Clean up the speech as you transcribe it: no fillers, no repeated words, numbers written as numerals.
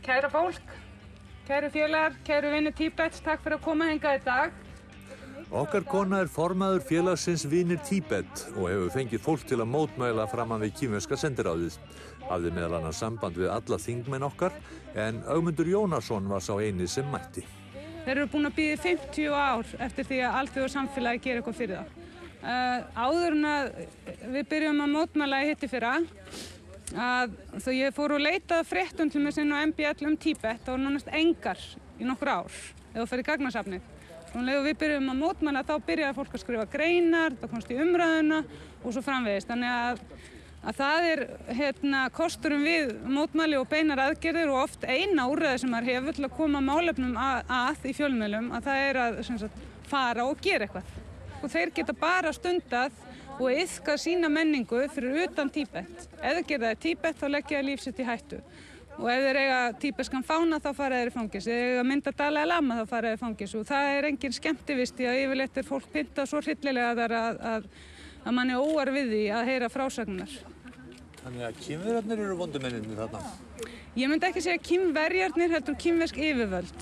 Kæra fólk, kæru félagar, kæru vinir Tíbets, takk fyrir að koma hingað í dag. Okkar kona formaður félagsins Vinir Tíbet og hefur fengið fólk til að mótmæla framan við kínverska sendiráðið. Hafði meðal annars samband við alla þingmenn okkar, en Ögmundur Jónasson var sá eini sem mætti. Þeir eru búin að bíða 50 ár eftir því að alþjóðasamfélagið geri eitthvað fyrir það. Áður en að við byrjum að mótmæla í hittifyrra, þá ég fór og leitaði fréttum til mér sinna á MBL Tíbet, það voru nánast engar í nokkur ár, ef þú fer í gagnasafnið. Og við byrjum að mótmæla, þá byrjaði fólk að skrifa greinar, það komst í umræðuna og svo framvegis. Þannig að það er kosturum við mótmæli og beinar aðgerðir og oft eina úrræði sem maður hefur til að koma málefnum að í fjölmiðlum, að það er að fara og gera eitthvað. Og þeir geta bara stundað og iðkað sína menningu fyrir utan Tíbet. Ef þeir gera það í Tíbet þá leggja þeir líf sitt í hættu. Og ef þeir eiga tíbeskan fána þá fara þeir í fangis. Ef þeir eiga mynda Dalai Lama þá fara þeir í fangis. Og það er engin skemmtivist í að yfirleitt er fólk pyntað svo hryllilega þar að mann er óar við því að heyra frásagnar. Þannig að Kínverjarnir eru vondumennirnir þarna? Ég myndi ekki segja Kínverjarnir, heldur kínversk yfirvöld.